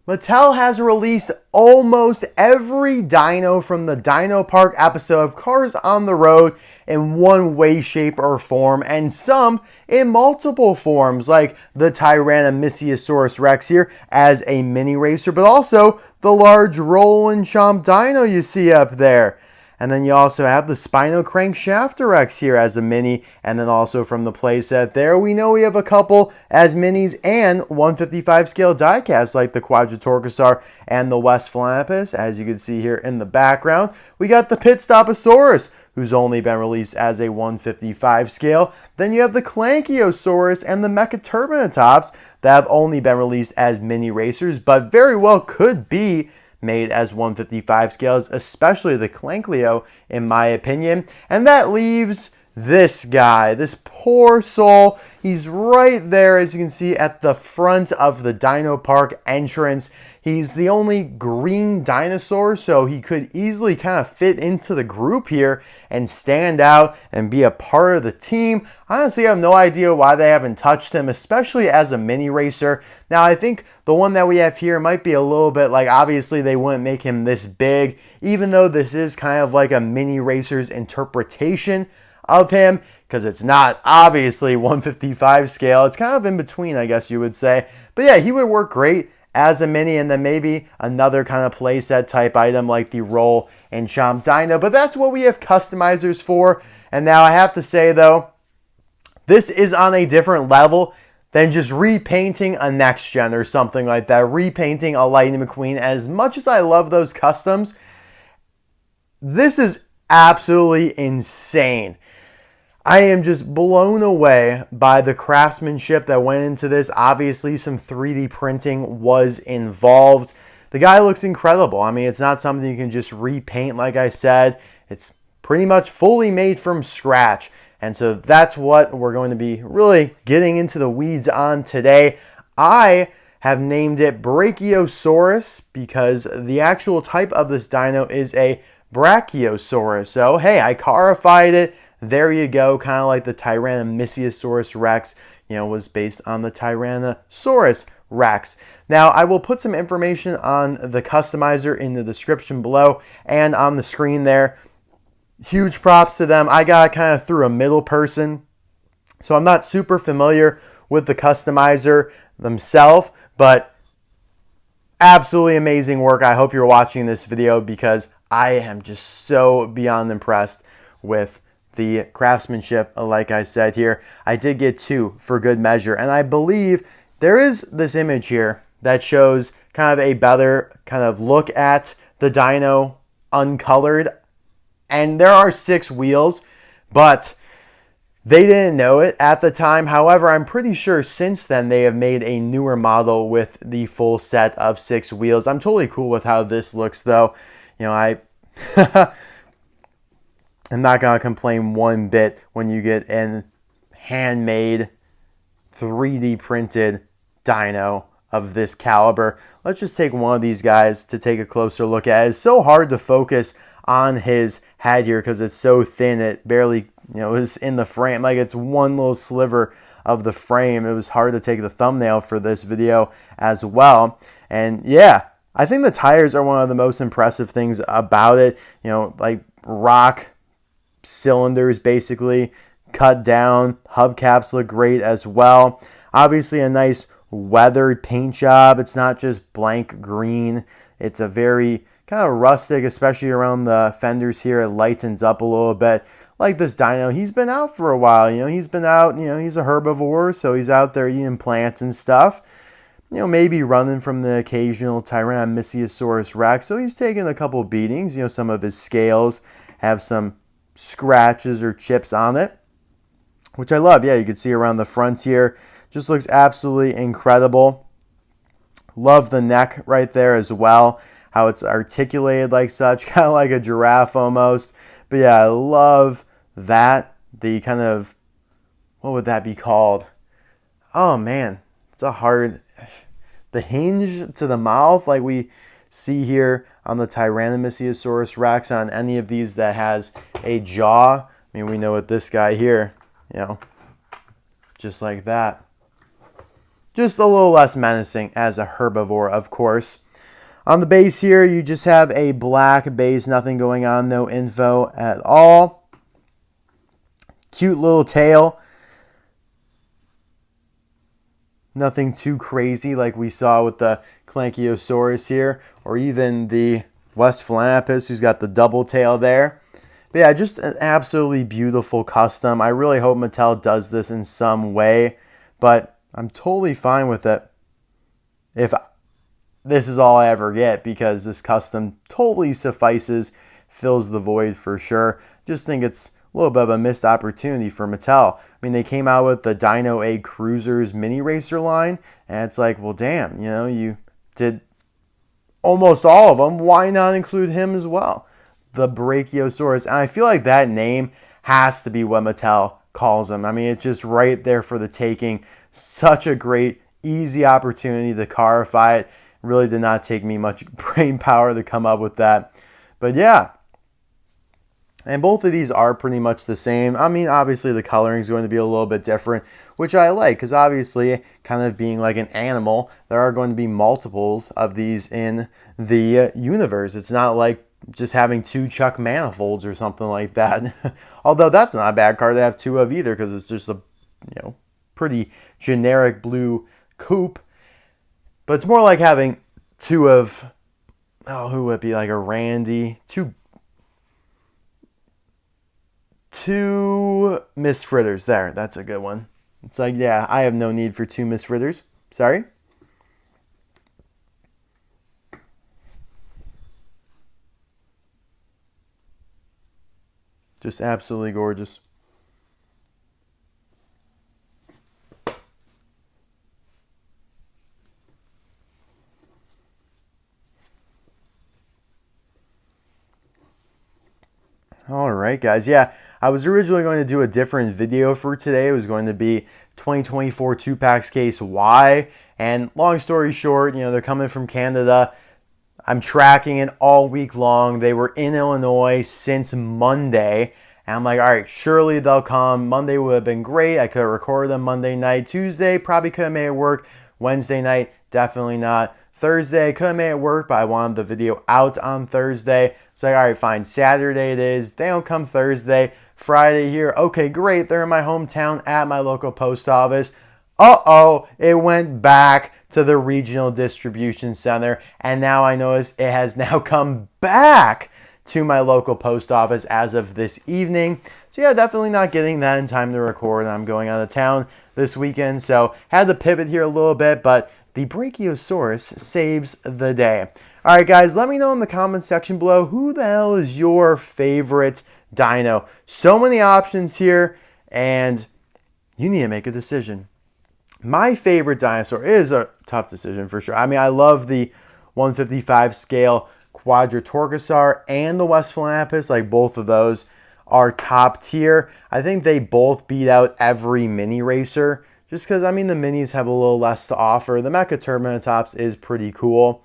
Mattel has released almost every dino from the Dino Park episode of Cars on the Road in one way, shape, or form, and some in multiple forms, like the Tyrannosaurus Rex here as a mini racer, but also the large roll and chomp dino you see up there. And then you also have the Spino Crankshaft Rex here as a mini. And then also from the playset there, we know we have a couple as minis and 155 scale diecasts like the Quadratorchosaur and the West Philampus, as you can see here in the background. We got the Pitstoposaurus, who's only been released as a 155 scale. Then you have the Clankiosaurus and the Mechaturbonotops that have only been released as mini racers, but very well could be made as 155 scales, especially the Clanklio, in my opinion. And that leaves this guy, this poor soul. He's right there, as you can see, at the front of the Dino Park entrance. He's the only green dinosaur, so he could easily kind of fit into the group here and stand out and be a part of the team. Honestly, I have no idea why they haven't touched him, especially as a mini racer. Now, I think the one that we have here might be a little bit like, obviously they wouldn't make him this big, even though this is kind of like a mini racer's interpretation of him, because it's not obviously 155 scale. It's kind of in between, I guess you would say. But yeah, he would work great as a mini, and then maybe another kind of playset type item like the roll and chomp dino. But that's what we have customizers for. And now I have to say though, this is on a different level than just repainting a next gen or something like that. Repainting a Lightning McQueen. As much as I love those customs, this is absolutely insane. I am just blown away by the craftsmanship that went into this. Obviously, some 3D printing was involved. The guy looks incredible. I mean, it's not something you can just repaint, like I said. It's pretty much fully made from scratch. And so that's what we're going to be really getting into the weeds on today. I have named it Brakiosaurus because the actual type of this dino is a Brachiosaurus. So, hey, I carified it. There you go, kind of like the Tyrannosaurus Rex, was based on the Tyrannosaurus Rex. Now, I will put some information on the customizer in the description below and on the screen there. Huge props to them. I got kind of through a middle person, so I'm not super familiar with the customizer themselves, but absolutely amazing work. I hope you're watching this video because I am just so beyond impressed with the craftsmanship. Like I said here, I did get 2 for good measure, and I believe there is this image here that shows kind of a better kind of look at the dino uncolored, and there are 6 wheels, but they didn't know it at the time. However, I'm pretty sure since then they have made a newer model with the full set of 6 wheels. I'm totally cool with how this looks though. I'm not going to complain one bit when you get an handmade 3D printed dino of this caliber. Let's just take one of these guys to take a closer look at. It's so hard to focus on his head here because it's so thin. It barely, is in the frame. Like it's one little sliver of the frame. It was hard to take the thumbnail for this video as well. And yeah, I think the tires are one of the most impressive things about it. Like rock cylinders basically cut down. Hubcaps look great as well. Obviously a nice weathered paint job. It's not just blank green. It's a very kind of rustic, especially around the fenders here. It lightens up a little bit. Like this dino, he's been out for a while. He's been out, he's a herbivore, so he's out there eating plants and stuff. Maybe running from the occasional Tyrannosaurus Rex. So he's taking a couple beatings. Some of his scales have some scratches or chips on it, which I love. Yeah, you can see around the front here. Just looks absolutely incredible. Love the neck right there as well. How it's articulated like such, kind of like a giraffe almost. But yeah, I love that. The kind of, what would that be called? Oh man, it's a hard, the hinge to the mouth like we see here on the Tyrannosaurus Rex, on any of these that has a jaw. I mean, we know what this guy here, just like that. just a little less menacing as a herbivore, of course. On the base here, you just have a black base, nothing going on, no info at all. Cute little tail. Nothing too crazy like we saw with the Brakiosaurus here, or even the West Philanthropus, who's got the double tail there. But yeah, just an absolutely beautiful custom. I really hope Mattel does this in some way, but I'm totally fine with it if this is all I ever get, because this custom totally suffices, fills the void for sure. Just think it's a little bit of a missed opportunity for Mattel. I mean, they came out with the Dino Cruisers mini racer line, and it's like, well, damn, you know, you did almost all of them. Why not include him as well? The Brakiosaurus. And I feel like that name has to be what Mattel calls him. I mean, it's just right there for the taking. Such a great, easy opportunity to carify it. Really did not take me much brain power to come up with that. But yeah. And both of these are pretty much the same. I mean, obviously the coloring is going to be a little bit different, which I like, because obviously, kind of being like an animal, there are going to be multiples of these in the universe. It's not like just having two Chuck manifolds or something like that. Although that's not a bad card to have two of either, because it's just a, you know, pretty generic blue coupe. But it's more like having two of, oh, who would it be, like a Randy, two Miss Fritters. There, that's a good one. It's like, yeah, I have no need for two Miss Fritters. Sorry. Just absolutely gorgeous. All right, guys. Yeah, I was originally going to do a different video for today. It was going to be 2024 2-packs case Y. And long story short, you know, they're coming from Canada. I'm tracking it all week long. They were in Illinois since Monday. And I'm like, all right, surely they'll come. Monday would have been great. I could have recorded them Monday night. Tuesday, probably could have made it work. Wednesday night, definitely not. Thursday, could have made it work, but I wanted the video out on Thursday. So like, all right, fine. Saturday it is. They don't come Thursday. Friday here. Okay, great. They're in my hometown at my local post office. Uh-oh, it went back to the regional distribution center. And now I notice it has now come back to my local post office as of this evening. So yeah, definitely not getting that in time to record. I'm going out of town this weekend, so had to pivot here a little bit, but the Brakiosaurus saves the day. All right, guys, let me know in the comment section below, who the hell is your favorite dino? So many options here, and you need to make a decision. My favorite dinosaur is a tough decision for sure. I mean, I love the 155 scale Quadratorchosaur and the West Philanthropus. Like, both of those are top tier. I think they both beat out every mini racer, just because, I mean, the minis have a little less to offer. The Mecha Terminatops is pretty cool.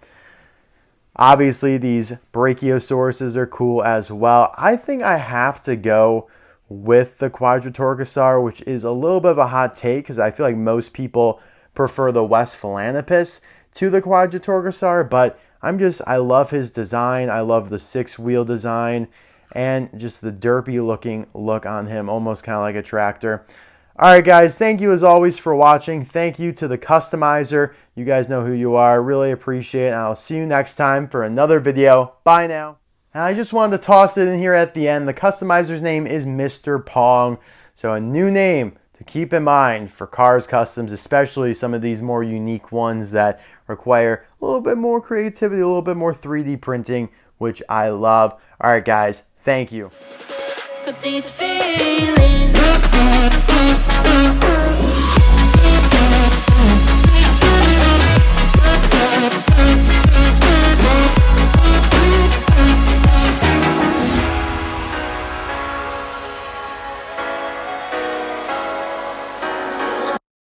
Obviously, these Brachiosauruses are cool as well. I think I have to go with the Quadratorchosaur, which is a little bit of a hot take, because I feel like most people prefer the West Philanthropus to the Quadratorchosaur, but I love his design. I love the 6-wheel design and just the derpy looking look on him, almost kind of like a tractor. All right, guys, thank you as always for watching. Thank you to the customizer. You guys know who you are. Really appreciate it. And I'll see you next time for another video. Bye now. And I just wanted to toss it in here at the end. The customizer's name is Mr. Pong. So a new name to keep in mind for Cars Customs, especially some of these more unique ones that require a little bit more creativity, a little bit more 3D printing, which I love. All right, guys, thank you. Got these feelings.